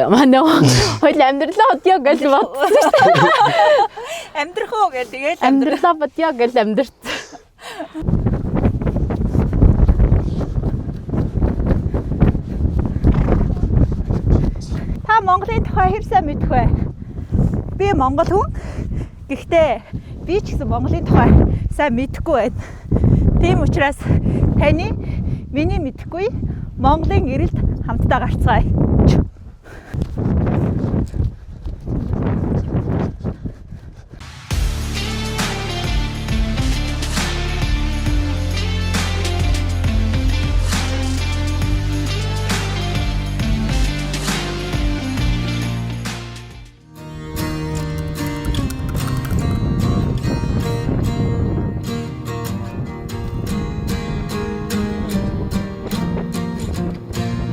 манай хоёул амьдралаа бодё гэж бодсон шүү дээ. Амьдрах уу гэх тэгээд Амьдралаа бодё гэж амьдрт. Та Монголын тухай хэр сайн мэдэх вэ? Би Монгол хүн. Гэхдээ би ч гэсэн Монголын тухай сайн мэдэхгүй байна. Тийм учраас таны миний мэдэхгүй Монголын эрэлд хамтдаа гарцгаая.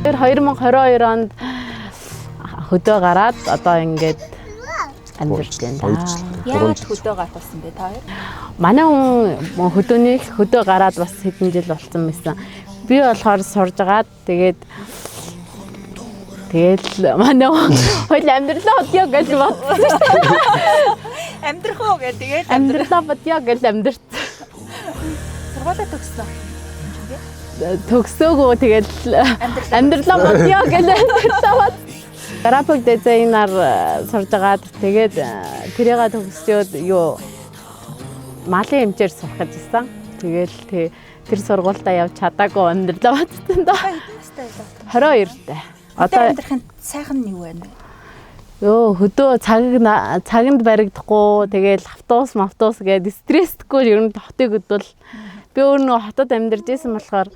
Тэр 2022 онд хөдөө гараад одоо ингээд амьдарч байна. Яагаад хөдөө гарах болсон бэ та хоёр? Манай хүн хөдөө гараад бас хэдэн жил болсон байсан. Би болохоор сурж агаад тэгээд манай хоёул амьдралаа бодё гэж бодсон шүү дээ. Амьдрах уу гэх тэгээд Амьдралаа бодё гэж амьдрт. сургуулаа төгссөн. Төгсөөгөө тэгээд амьдралаа бодё гэж амьдртаа. График дизайнер сурж агаад тэгээд тэрийг төгсчөөд малын эмчээр сурах гэж байсан. Тэгэл тэр сургуультаа явж чадаагүй амьдралаа бодсон доо. 22-тай. Одоо амьдрахын сайхан нь юу вэ? Хөдөө цаганд баригдахгүй тэгэл автобус гэдэг стресстгүй ер нь хотыг хөдөл би өөрөө хотод амьдарч байсан болохоор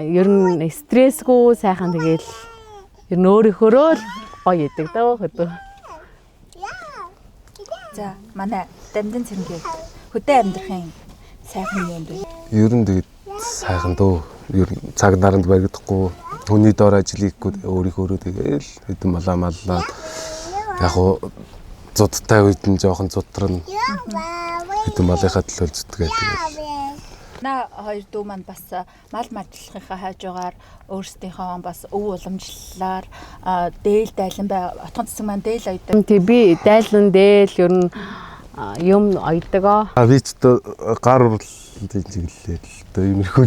ер нь стрессгүй сайхан тэгэл ер нь өөрийнхөө л гоё идэг даа хөдөө. За манай Дамжин цэрэнгийн хөдөө амьдрахын сайхан юм бэ? Ер нь тэгээд сайхан дөө. Ер нь цаг наранд баригдахгүй хүний доор ажил хийхгүй өөрийнхөө тэгэл хэдэн маллаад яг уу зудтай үед нь жоохон зудрна. Хэдэн малынхаа төлөө зүтгээд тэгээд На хоёр дүү маань бас мал мажлахынхаа хажуугаар өөрсдийнхөө бас өв уламжлалаар дээл дайлан бай отгон цэцэг маань дээл ойдог. Тэг би дайлан дээл ер нь юм ойдог. би ч одоо гар урлалын чиглэлээ л одоо иймэрхүү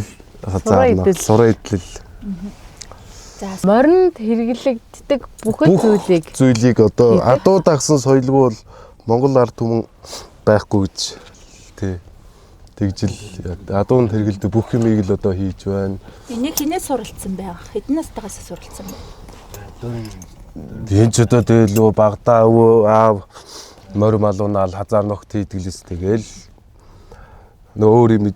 сураа идэл. За Моринд хэрэглэгддэг бүхэл зүйлийг одоо адуу дагсан соёлгүй бол Монгол ард түмэн байхгүй гэж тэгжил адуунд хэрэглэдэг бүх юмыг л одоо хийж байна. энийг хинээс суралцсан байга? Хэдэн настайгаас суралцсан бэ? Би ч одоо тэгэл багада аав морь малуунаал хазар ногт хийдгэлээс тэгэл өөрөө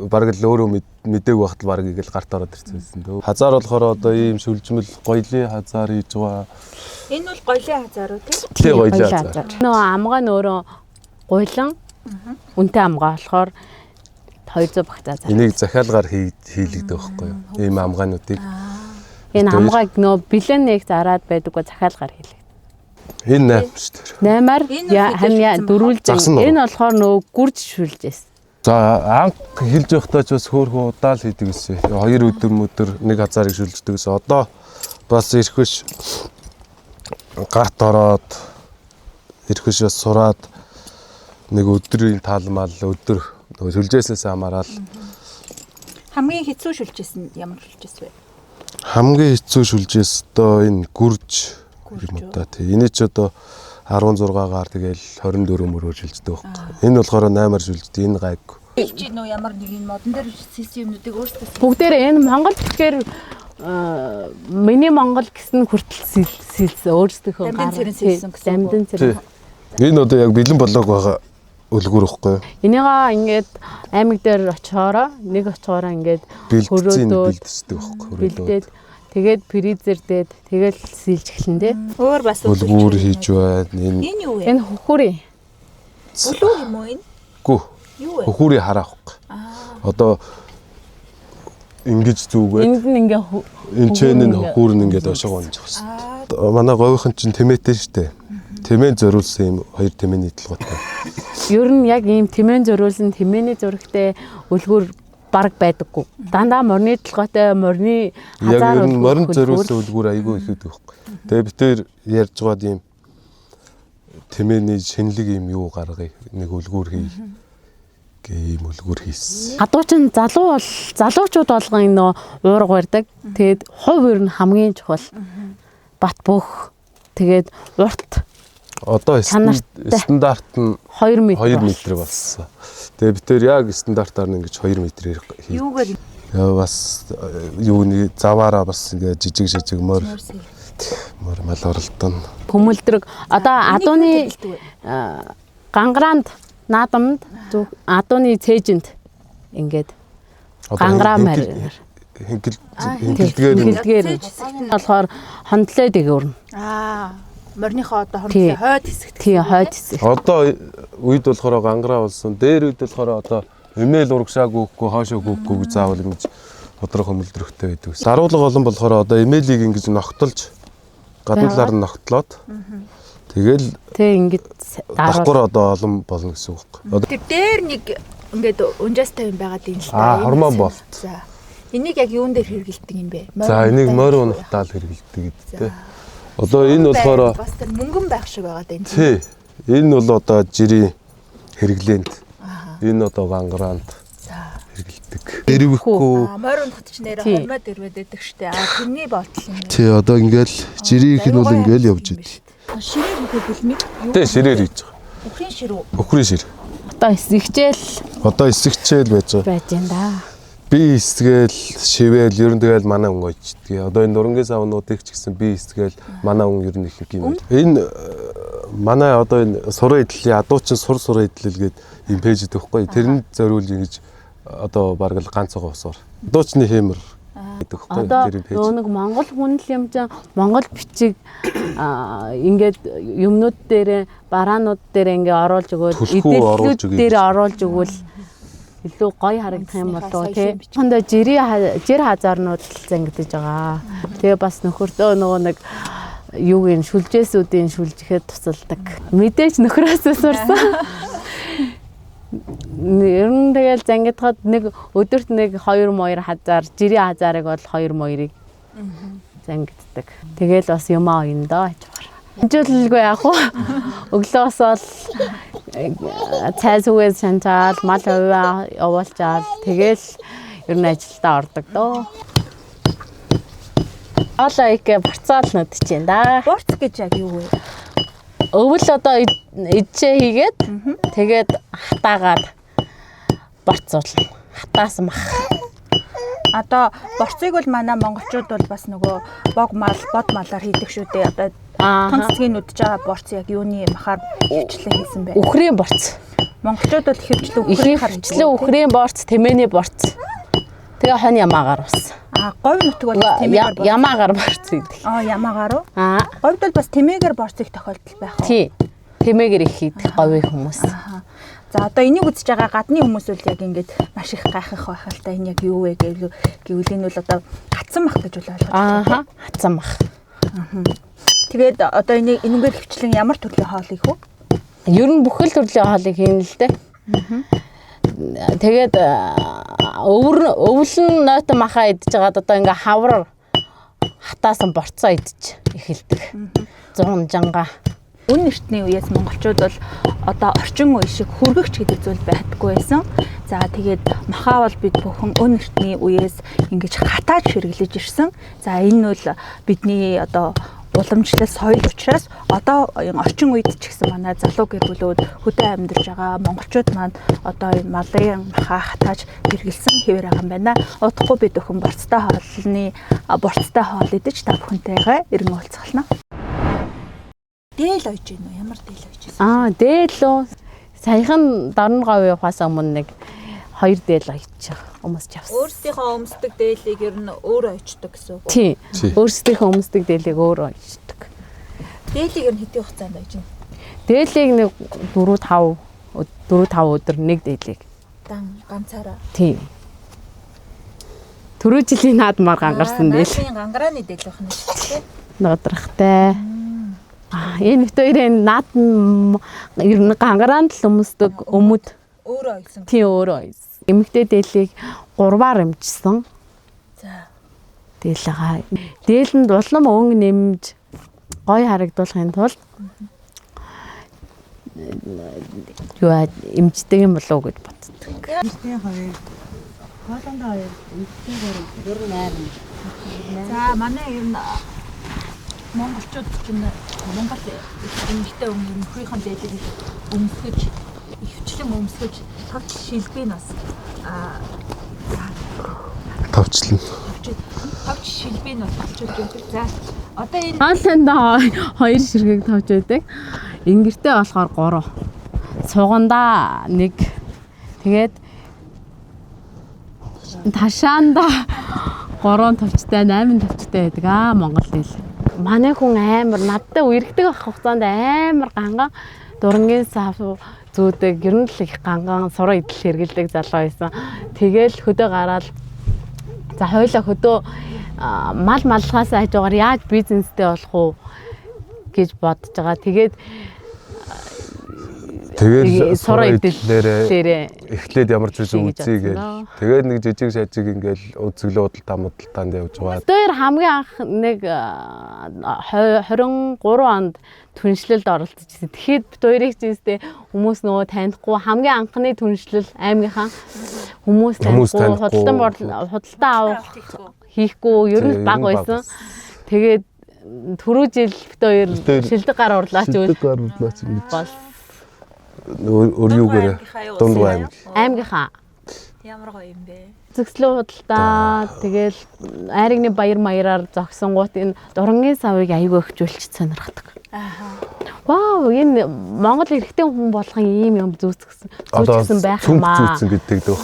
бараг л өөрөө мэдээг багт бараг игэл гарт ороод ирсэн дөө. Хазар болохоор одоо ийм шүлжмэл гоёлын хазар хийж байгаа. Энэ бол гоёлын хазар уу тийм? Тий гоёлын хазар. Нөө амгаа нөөрөө гуйлан үнтэй амгаа болохоор 200 багтаа зар. Энийг захиалгаар хийлэгдэх байхгүй юу? Ийм амгаануудыг. Энэ амгааг нөө бэлэн нэг зараад байдаггүй захиалгаар хийлээ. Энэ 8 шүү дээ. 8-аар хань дөрвөлж энэ болохоор нөө гүрж шүлжээс. За анх хэлж явахдаа ч бас хөөрхөн удаал хийдэг гэсэн. 2 өдөр нэг хазаарыг шүлждэг гэсэн. Одоо бас ирэхвэш гарт ороод ирэхвэш бас сураад нэг өдрийн таалмал өдөр шүлжээснээс хамаарал. Хамгийн хэцүү шүлжсэн ямар шүлжээс вэ? Хамгийн хэцүү шүлжээс одоо энэ гүрж юм уу та. Энэ ч одоо 16-гаар тэгэл 24 мөрөөр шилждэг байхгүй. Энэ болохоор 8-аар шилждэг. Энэ гайг. Чи нөө ямар нэг юм модон дээр системүүдийг өөрсдөө Бүгдээрээ энэ Монгол тэгэхээр миний Монгол гэсэн хүртэл сэлсэн өөрсдийнхөө Дамжин цэрэн. Энэ одоо яг бэлэн болоог байгаа үлгүр ихгүй. Энийгаа ингээд аймаг дээр очиороо нэг очиороо ингээд хөрөөдөө бэлддэг байхгүй. Бэлдээд тэгээд фризер дээд тэгэл сэлж эхлэн дээ. өөр бас үлгүр хийж байна. Энэ юу вэ? Энэ хөхүрийн. Үлүү юм уу энэ? Гүү. Юу вэ? Хөхүрийн хараах. Одоо ингэж зүгээд Энд нь ингээ энэ чэн нь хөхүр нь ингээд ошиг онж байгаа. Манай говийнхан чинь тэмээтэй штэ. Тэмээн зориулсан юм 2 тэмээний толгойтой. ер нь яг ийм тэмээн зориулсан тэмээний зурагтай үлгүр бараг байдаггүй. Дандаа морины толгойтой морины Яг хазаар энэ морин үлгэр зориулсан үлгүүр айгүй их байдаг байхгүй. Тэгээ бид тэр ярьж байгаад ийм тэмээний шинэлэг юм юу гаргая. Нэг үлгүүр хий. Гээ ийм үлгүүр хийсэн. гадуучин залуучууд болгон энэ нөө уурга барьдаг. Тэгээд хувь ер нь хамгийн чухал бат бөх. Тэгээд урт Одоо Чанартай. стандарт нь 2 м. 2 м болсон. Тэгээ бид тэр яг стандартаар нь ингэж 2 м-ээр хий. Юугаар Бас юуны заваараа бас ингээ жижиг мор мал оролдон. Хүмүүлдрэг одоо адууны гангараанд наадамд зөв адууны цээжинд ингээд гангараа мар хингэлдгээр болохоор хондлоо дээгүүрнэ. морныхоо одоо Тий. хонцлоо хойд хэсэгт. Тий хойд хэсэг. одоо үед болохоор гангараа болсон. Дээр үед болохоор одоо эмээл урагшааг өгөхгүй, хоошоо өгөхгүй гэж заавал ингэж тодорхой хөндлөрөхтэй байдаг. Даруулга олон болохоор одоо эмээлийг ингэж ногтолж гадуурлаар нь ногтлоод тэгэл Тэг ингээд давхар одоо олон болно гэсэн үг байхгүй. Тэр дээр нэг ингээд унжаас 50 байгаад юм л Аа, хормон болт. За. Энийг яг юун дээр хэрэгэлдэг юм бэ? За энийг морь унахтаал хэрэглэдэг гэдэг. Одоо энэ болохоор бас тэр мөнгөн байх шиг байгаад байна. тий. Энэ бол одоо жирийн хэрэглээнд. Энэ одоо гангараанд хэрэглэдэг. Дэрвэхгүй. Морь унахт ч нэрэ Тий. хормоод ирвэдэг штэ. Тэрний болтол юм. Тий одоо ингээл жирийнх нь бол ингээл явж идэв. Ширээ бүхэл бэлмиг. Тий ширээр хийж байгаа. Өхрийн ширүү. Өхрийн шир. одоо эсэгчээл Одоо эсэгчээл байж байгаа. байж энэ да. Би эсгээл шивэл ер нь тэгэл манай хүн ойчдгийг. Одоо энэ нурангийн савнуудыг ч гэсэн би эсгээл манай хүн ер нь их юм. Энэ манай одоо энэ сурын эдлэлийн адуучин сур эдлэл гээд юм пэйж өгөхгүй. Тэрэнд зориулж ингэж одоо бараг л ганцхан усаар. Адуучны хэмэр гэдэг хөхгүй. Одоо Тэр нөгөө нэг Монгол хүнэл юм чинь Монгол бичиг ингээд юмнууд дээр бараанууд дээр ингээ оруулж өгөөд Түлхүү оруулж өгье. дээр оруулж өгвөл илүү гоё харагдах юм болов тий. Хондоо жир хазаарнууд л зангидж байгаа. Тэгээ бас нөхөртөө нөгөө нэг юугийн шүлжээсүүдийн шүлжихэд тусалдаг. Мэдээж нөхрөөсөө сурсан. Ер нь тэгэл зангидахад нэг өдөрт нэг 2 моёр хазаар, жирийн хазаарыг бол 2 моёрыг зангиддаг. Тэгэл бас юмаа оёндоо гэж байна. Хэмжүүлэлгүй яах вэ? Өглөөс бол цай сүгээс шанчаал, мал хувиа явуулчаал тэгэл ер нь ажилдаа ордог доо. Олоо их барцаал нүдэж байна да. Борц гэж яг юу вэ? Өвөл одоо идчээ хийгээд тэгээд хатаагаад борцуулна. Хатаас мах. Одоо борцыг бол манай монголчууд бол бас нөгөө бог мал, бод малаар хийдэг шүү дээ. Одоо тонцгийн нүдж байгаа борц яг юуны махаар хөвчлэн хийсэн бэ? Үхрийн борц. Монголчууд бол хөвчлэн Ихэнх хөвчлэн үхрийн борц, тэмээний борц. Тэгээ хон ямаагаар бас. Говь нутг бол тэмээгээр борц. Ямаагаар борц гэдэг. Ямаагаар уу? Говьд бол бас тэмээгээр борцыг тохиолдол байх уу? Тий. Тэмээгээр их хийдэг говийн хүмүүс. За одоо энийг үзэж байгаа гадны хүмүүс бол яг ингэж маш их гайхах байх л та энэ яг юу вэ гэвэл энэ бол одоо хатсан мах гэж бол ойлгож байна. Хатсан мах. Тэгээд одоо энэгээр хөвчлэн ямар төрлийн хоол их вэ? Ер нь бүхэл төрлийн хоолыг хийн л дээ. Тэгээд өвлөн нойтон махаа идж байгаад одоо ингээ хавраар хатаасан борцоо идэж эхэлдэг. 100 жанга. Үн эртний үеэс монголчууд бол одоо орчин үе шиг хөргөгч гэдэг зүйл байдаггүй байсан. За тэгээд махаа бол бид бүхэн үн эртний үеэс ингэж хатааж хэрэглэж ирсэн. За энэ бол бидний одоо уламжлал соёл учраас одоо орчин үед ч гэсэн манай залуу гэр бүлүүд хөдөө амьдарч байгаа монголчууд маань одоо энэ малын махаа хатааж хэрэглэсэн хэвээр байгаа юм байна. Удахгүй бид бүхэн борцтой хоол идэж та бүхэнтэйгээ иргэн уулзахлаа. Дээл ойж гин үү? Ямар дээл ойж байсан? Дээл үү. Саяхан дорн говь явахаас өмнө нэг 2 дээл ойж байгаа. Өмсч авсан. Өөрсдийнхөө өмсдөг дээлийг ер нь өөр ойчдаг гэсэн үг. Тий. Өөрсдийнхөө өмсдөг дээлийг өөр ойчдаг. Дээлийг ер нь хэдийн хугацаанд ойж гин? Дээлийг нэг 4-5 өдөр нэг дээлийг. Ганцаараа. Тий. Түрүү жилийн наадмаар гангарсан дээл. Наадмын гангарааны дээл байх нь шүү дээ. Нодорхтой. Энэ хоёрын наадам ер нь гангараанд л өмсдөг өмд Өөрөө ойсон. тий өөрөө ойсон. Эмэгтэй дээлийг 3-аар имжсэн. За. Дээлээ. Дээлэнд улам өнгө нэмж гоё харагдуулахын тулд юу имждэг юм болов уу гэж боддог. Эртний хоёр. Хоолонд хоёр. Ер нь 8. За манай ер нь монголчууд ч юм Монгол эмэгтэй өмнөхийнхэн дээлийг өмсгөж ихвчлэн өмсгөж тавч шилбэг нь бас Товчлон. тавч шилбэг нь тавчулж байдаг. За одоо энэ Хаалтанда 2 ширхэг тавж байдаг. Ингэртэй болохоор 3. Сугандаа 1. Тэгээд ташаанда 3 тавчтай 8 тавчтай байдаг Монгол дийл. Манай хүн амар надтай үерхдэг ах хугацаанд амар ганган дурангийн сав зүүдэг ер нь л их ганган сураа идэл хэргэлдэг залуу байсан. Тэгэл хөдөө гараад за хойлоо хөдөө мал маллахаас хажуугаар яаж бизнестэй болох уу гэж бодож байгаа. Тэгээд сураа идэllээрээ эхлээд ямар ч үгүй үзье гээл. Тэгээд нэг жижиг шажиг ингээл үзэглээ худалдаа модалтаанд явж байгаа. Тэр хамгийн анх нэг 23 онд түншлэлд оролцож ирсэн. Тэгэхэд бид хоёрыг ч хүмүүс нөгөө танихгүй хамгийн анхны түншлэл аймгийнхаа хүмүүс танихгүй худалдаа авах хийхгүй ер нь баг байсан. Тэгээд түрүү жил бид хоёр шилдэг гар урлаач бол Өргөөгөр Дундгай аймгийнхаа ямар гоё юм бэ? зөвслөө худалдаа тэгэл айрагны баяр маяраар зогсонгууд энэ дурангийн савыг аягүй өгчүүлж сонирхдаг. Вау, энэ Монгол эрэгтэй хүн болгон ийм юм зүүцгсэн байх юм аа. Зүүцгсэн гэдэг дөө.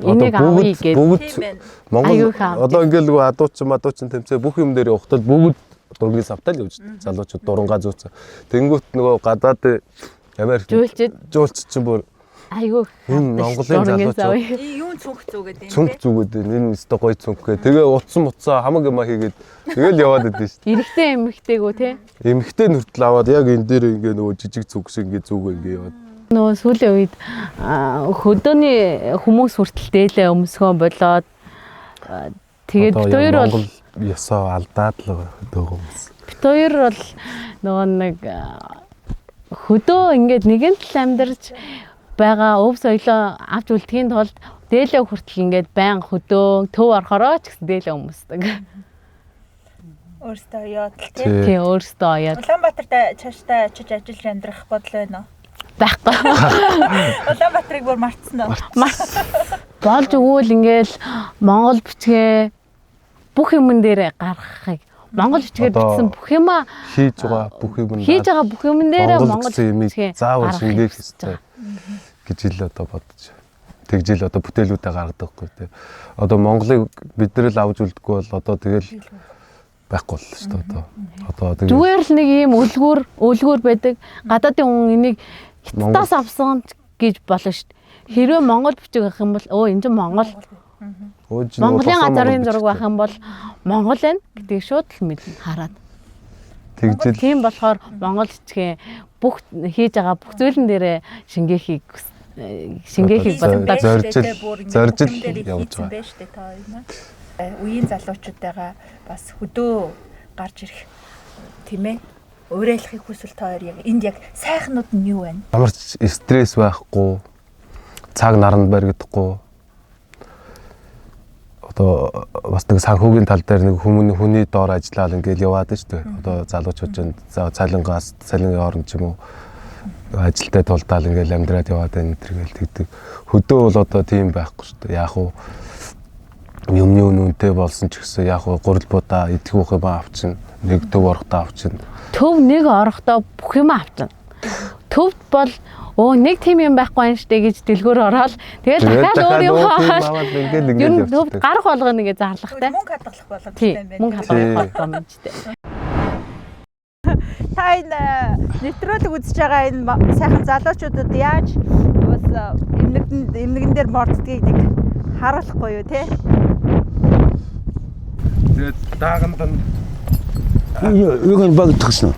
Энийг авъя гэж. Монгол одоо ингээл нөгөө адуучин тэмцээ бүх юм дээр явахтал бүгд дурангийн савтай л явж залуучууд дурангаа зүүцсэн. Тэнгүүт нөгөө гадаад Америк жуулчд чинь бүр айгүй Монголын залуучууд Юу цүнх зүгээд юм бэ? цүнх зүгээд энэ өстө гоё цүнх гэ. Тэгээ утсан хамаг юм хийгээд тэгэл яваад идэв шүү дээ. эрэгтэй эмэгтэйгөө те. Эмэгтэй нүртэл аваад яг энэ дээр ингээ нөгөө жижиг зүг шиг ингээ зүг ингээ яваад. Нөгөө сүүлийн үед хөдөөний хүмүүс хүртэл дээлээ өмсгөө болоод тэгээд бид хоёр бол ясаа алдаад л хөдөөгөө хүмүүс. Бид хоёр бол нөгөө нэг хөдөө ингээд нэгэн тал амьдарч байгаа өв соёлоо авч үлдэхийн тулд дээлээ хүртэл ингээд байн хөдөө төв орохороо ч гэсэн дээлээ өмсдөг. Өөртөө яад л Тий өөртөө яад. Улаанбаатарт цаашдаа очиж ажиллаж амьдрах бодол байна уу? Байхгүй. Улаанбаатарыг бүр мартсан уу? Болж өгвөл ингээл Монгол бичгээ бүх юмн дээр гаргахыг Монгол бичгээр бичсэн бүх юма хийж байгаа бүх юмн дээр Монгол бичгээ заавал шингээх хэрэгтэй гэж ил одоо бодож. Тэгжил одоо бүтээлүүдээ гаргадаг хгүй те. Одоо Монголыг бид нар л авч үлдэхгүй бол одоо тэгэл байхгүй л шүү дээ одоо. Одоо тэгээ зүгээр л нэг ийм өлгөр байдаг. Гадаадын хүн энийг хятадаас авсан гэж болно шүү дээ. Хэрвээ Монгол бичиг авах юм бол энэ чинь Монгол Монголын газрын зураг байх юм бол Монгол байна гэдгийг шууд л мэднэ хараад. Тэгжил Тийм болохоор Монгол бичгээ бүх хийж байгаа бүх зүйлэн дээрээ шингээхийг боддог. зоржил явж байгаа. Байна шүү дээ та хоёр маань. Үеийн залуучуудаа бас хөдөө гарч ирэх тийм ээ. Уриалахыг хүсвэл та хоёр яг энд яг сайхнууд нь юу байна? Ямар ч стресс байхгүй, цаг наранд баригдахгүй. Одоо бас нэг санхүүгийн тал дээр нэг хүний доор ажиллаад ингээл яваад шүү дээ. Одоо залуучууд чинь цалингийн орон ч юм уу ажилтай тулдаал ингээл амьдраад яваад байна тэргээл тэгдэг. Хөдөө бол одоо тийм байхгүй шүү дээ. Яг уу юмны үнэтэй болсон ч гэсэн яг уу гурил будаа идэх уух юм авчин, нэг төв орохдоо авчин. Төв нэг орохдоо бүх юм авчин. Төвд бол нэг тийм юм байхгүй юм штэ гэж дэлгүүр ороод тэгэл дахиад өөр юм хаагаад ер нь төвд гарах болгоно ингээ зарлахтай. Мөнгө хадгалах боломжтой Тийм, мөнгө хадгалах боломжтой. Та энэ нэвтрүүлэг үзэж байгаа энэ сайхан залуучуудад яаж бас эмнэгэн дээр морддгийг нэг харуулахгүй юу те? Тэгээд дааганд нь юу гэн багтчихсан.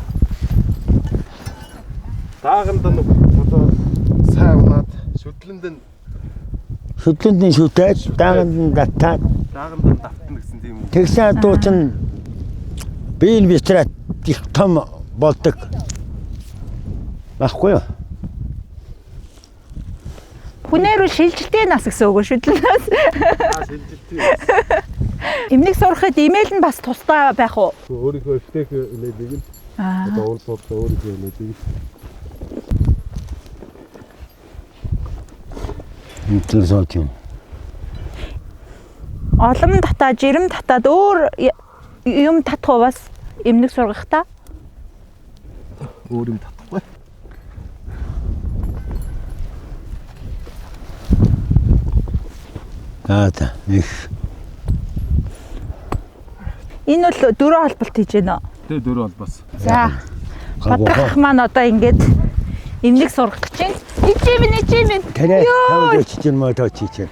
Дааганд нь одоо сайн унаад шүтлэнд нь Хөдлөндийн шүтээд дааганд датаад Дааганд давтна гэсэн тийм үү? тэгсэн дуу чинь биеийн битрат их том болдог. Баггүй юу? Хүнээрүү шилжилтийн нас гэсэн үг шүү дээ. Эмнэг сурахад имэйл нь бас тусдаа байх уу? Өөрийнхөө стек нэлийг нь одоо уралдуулалтаа өөрийнхөө нэлийг энэ сот юм. Олон татаа, жирэм татаад өөр юм татах уу бас эмнэг сургахдаа? өөр юм татахгүй. За их. Энэ бол дөрөв холболт хийж байна уу? Тэгээ дөрөв холбоос. За. Батгах маань одоо ингээд эмнэг сурах гэж байна. Ичээвэн. Тэрэ тавж чинь мод очиж.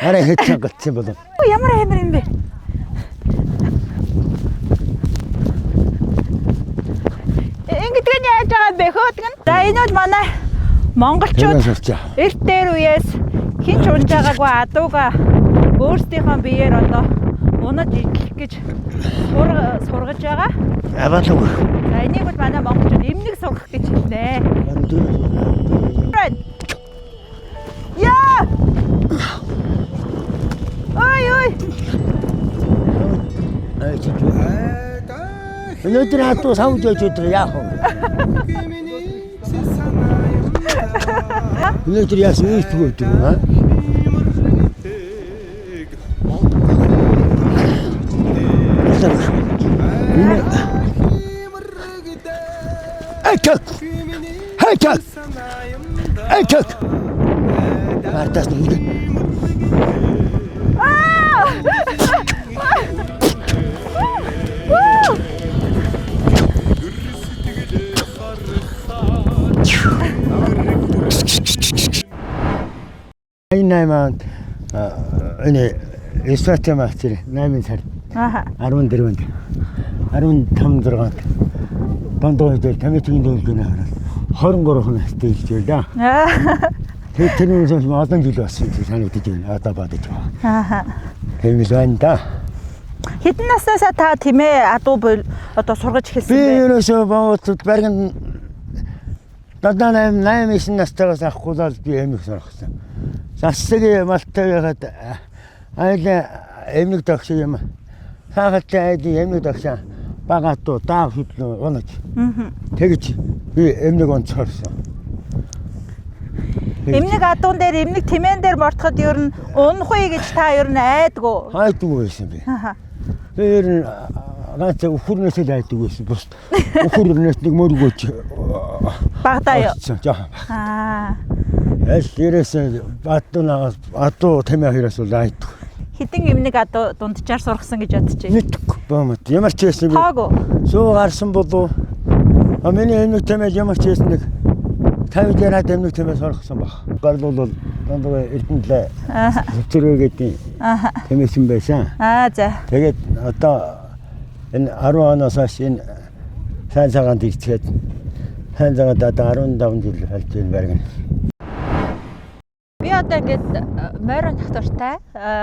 Арай хэцэн гацсан болов. Ямар амар юм бэ? Ингээд нь яаж байгаа юм бэ хөөдгөн? За энэ бол манай монголчууд эрт дээр үеэс хинч унж байгаагүй адууга өөрсдийнхөө биеэр одоо унаж идэх гэж сургаж байгаа. Аваалуу. За энийг бол манай монголчууд эмнэг сургах гэж хэлнэ. Яа! Ой. Өнөөдөр хатуу савж өчигдөр яах вэ? Өнөөдөр яасан юм бэ? Аа? Айчак. Мартас нэг. Найман энэ эсвэтэмахтэр 8 сар. Аха. 14-нд 15-6-нд дондоо дээр тамитгийн дүүлгэнэ хараад 23 хоногтой хэлж байлаа. Тэр нь олон жил болсон санагдаж байна. Одоо бодож байгаа. Аха. Хэмэл байна да. Хэдэн наснасаа та тэмээ адуу одоо сургаж эхэлсэн Би бэ? ерөөсөө баатууд барган дадаа 8-9 настайгаас авахгүй л би эмнэг сургасан. Засгийн малтай ягаад эмнэг дагш юм. Хаагаттай эмнэг дагшаа багаатуу даав хөдлөө унаж. Тэгэж би эмнэг онцорсон. Эмнэг адуун дээр эмнэг тэмээн дээр мортоход ер нь унахгүй гэж та ер нь айдгүй. Хайдгүй байсан би. Аха. Тэр ганц өхөрнөөс л айдаг байсан. Бус өхөрнөөс нэг мөргөөч Багтаа юу? жаа. Аа. Ерөөсөө адуу тэмээ хоёроос л айдаг. Хэдэн эмнэг адуу дунджаар сургасан гэж бодож байна? Мэдгүй баамат. Ямар ч байсан би Таагүй. суу гарсан болов. Миний эмнэг тэмээ ямар ч байсан нэг 50 яраад эмнэг тэмээ сургасан баг. Гол бол дондоо эрдэнэлээ зөвчрөө гэдэг тэмээсэн байсан. Аа за. Тэгээд одоо энэ 10 оноос хойш энэ сайн цагаанд ирчээд сайн цагаанд одоо 15 жил болж байна баргана. Би одоо ингээд морин доктортай,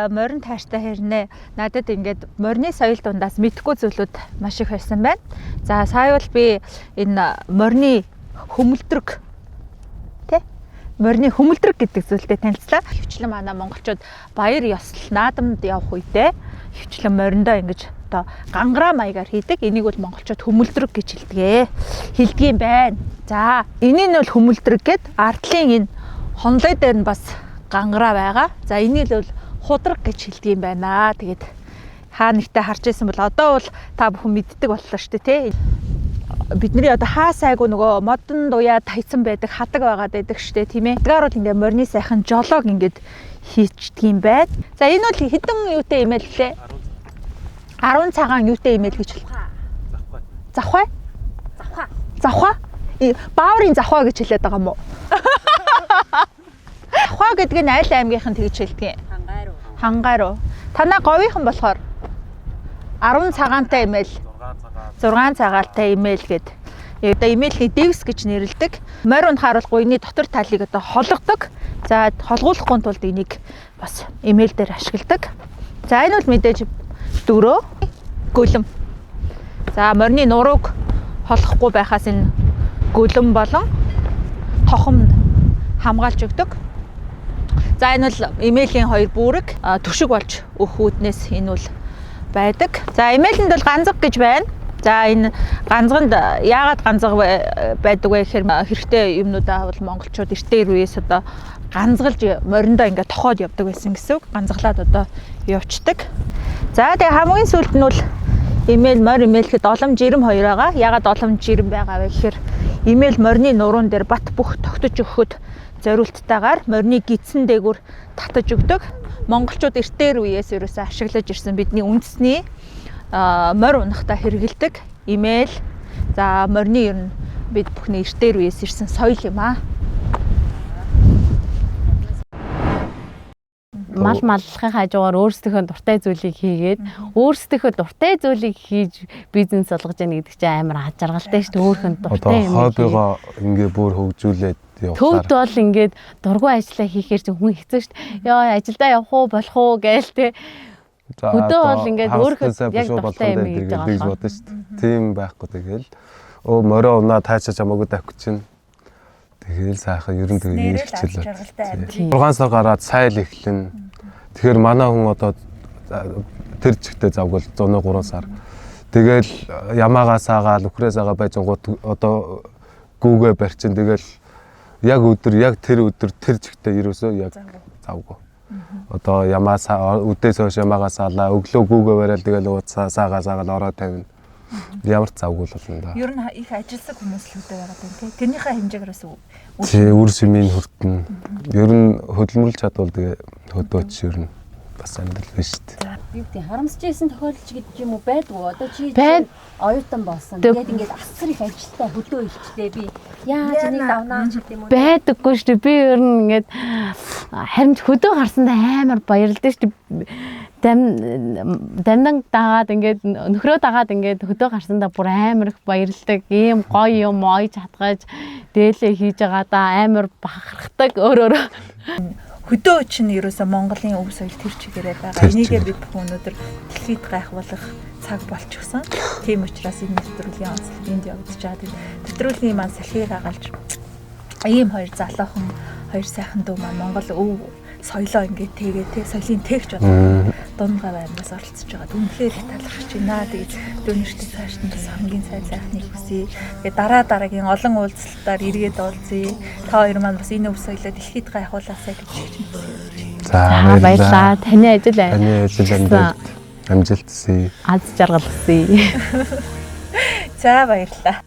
морин тайртай хэрнээ надад ингээд морины соёл дундаас мэдхгүй зүйлүүд маш их байсан байна. За сая бол би энэ морины хөмөлдрөг морины хөмөлдрөг гэдэг зүйлтэй танилцлаа. Хөвчлэн манай монголчууд баяр ёслол наадамд явах үедээ хөвчлэн мориндоо ингэж одоо гангараа маягаар хийдэг. Энийг бол монголчууд хөмөлдрөг гэж хэлдэг юм байна. За энийг нь бол хөмөлдрөг гэд ардлын энэ хонлой дээр нь бас гангараа байгаа. За энийг л худраг гэж хэлдэг юм байна. Тэгээд хаа нэгтээ харж байсан бол одоо бол та бүхэн мэддэг боллоо шүү дээ, тий. Бидний одоо хаа сайгүй нөгөө модон дуяа тайцсан байдаг хадаг байгаад байдаг штэ тийм ээ. Эдгээр бол ингээ морины сайхан жолоог ингээд хийчдэг юм байна. За энэ бол хэдэн юутай имэйл лээ? 10 цагаан юутай имэйл гэж байна? Завхай. Завхай. Бааврын завхай гэж хэлээд байгаа юм уу? Завхай гэдэг нь аль аймгийнхан тэгж хэлдэг юм? Хангай руу. Танаа говийнхан болохоор 10 цагаантай имэйл 6 цагаалтай имэйл гэд Одоо имэйлийн Davis гэж нэрлэдэг. Морь унахаар бол гуйны дотор талыг одоо холгодог. За холгуулахгүй тулд энийг бас имэйл дээр ашигладаг. За энэ бол мэдээж дөрөө гөлөм. За морины нурууг холохгүй байхаас энэ гөлөм болон тохомд хамгаалж өгдөг. За энэ бол имэйлийн хоёр бүрэг төшиг болж өгөх үүднээс энэ бол байдаг. За имэйлэнд бол ганцэг гэж байна. За энэ ганцганд яагаад ганцэг байдаг вэ гэхээр хэрэгтэй юмнуудаа бол монголчууд эртний үеэс одоо ганцгалж мориндоо ингээд тохоод явдаг байсан гэсэн үг. Ганцглаад одоо явцдаг. За тэгээ хамгийн сүүлд нь бол имэйл морь имэйлэхэд олон жирэм хоёр байгаа. Яагаад олон жирэм байгаа вэ гэхээр имэйл морины нуруун дээр бат бүх тогтож өгөхөд зориулттайгаар морины гидсэн дээгүүр татаж өгдөг. Монголчууд эртний үеэс ерөөсөө ашиглаж ирсэн бидний үндэсний морь унахтаа хэрэгэлдэг имэйл. За морины ер нь бид бүхний эртний үеэс ирсэн соёл юм аа. Мал маллахын хажуугаар өөрсдийнхөө дуртай зүйлийг хийгээд өөрсдийнхөө дуртай зүйлийг хийж бизнес болгож яана гэдэг чинь амар ажаргалтай шүү дээ. Өөрхөн дуртай юм. Хоббигоо ингээ бүр хөгжүүлээд явахаар. Төвд бол ингээд дургүй ажиллаа хийхээр чинь хүн хэцүү шүү дээ. Яа ажилдаа явах уу болох уу гээл те. Хөдөө бол ингээд өөрхөн яг дуртай юм хийж байгаа бодсон шүү дээ. Тийм байхгүй тэгэл. Морио унаа таачаа чамаагүй тавих чинь. Тэгэл сайхан ер нь тэгээ ирчихлээ. 6 сар гараад сайл эхлэн. Тэгэхээр манай хүн одоо тэр чигтээ завгал 103 сар. Тэгэл ямаагаас агаал үхрээс агаа байжгууд одоо гүүгээ барьчин. Тэгэл яг тэр өдөр тэр чигтээ ерөөсөө яг завгүй. Одоо ямаас үдээс хойш ямаагаас алаа өглөө гүүгээ барайл тэгэл саагаал ороо тавина. Ямар ч завгүй л болно да. Ер нь их ажилсаг хүмүүс л үүдээ байгаа юм тий. Тэрнийхээ хэмжээгээрээс үр сүмийн хүртэн. Ер нь хөдөлмөрлж чадвал тэгээ хөдөөч ер нь бас амьдрал биш шүү дээ. Юу гэдэг харамсажсэн тохиолдол гэдэг юм уу байдгүй. Одоо чи оюутан болсон. Тэгээд ингээд асар их ажилтаа хөдөө илчтэй би яаж энийг давнаа ч гэдэг юм уу. Байдаггүй шүү дээ. Би ер нь ингээд харин хөдөө гарсандаа амар баярлалаа шүү дээ. Дандан дагаад ингээд нөхрөө дагаад ингээд хөдөө гарсандаа бүр амар их баярлдаг. Ийм гоё юм ойж хатгаж дээлээ хийж байгаа да амар бахархдаг өөрөөрөө. Хөдөө чинь ерөөсөө Монголын өв соёл тэр чигээрээ байгаа. Энийгээ бид бүхэн өнөөдөр дэлхийд гайхуулах цаг болчихсон. Тийм учраас энэ нэвтрүүлгийн онцлог энд явагдаж байгаа. Нэвтрүүлгийн маань салхийг хагалж ийм хоёр залуухан хоёр сайхан дүү маань Монгол өв соёлоо ингээд тэгээ соёлын тэгч болоод дундгай байрнаас оролцож байгаа. Үнэхээр их талархаж байна. Тэгээд дүүнэртэй цааш нь бас хамгийн сайн сайхныг хүсье. Тэгээд дараагийн олон уулзалтаар эргээд уулзъя. Та хоёр маань бас энэ өв соёлоо дэлхийд гайхуулаасай гэж хүсье. За баярлалаа. Таны ажил амжилт хүсье. Аз жаргал хүсье. За баярлалаа.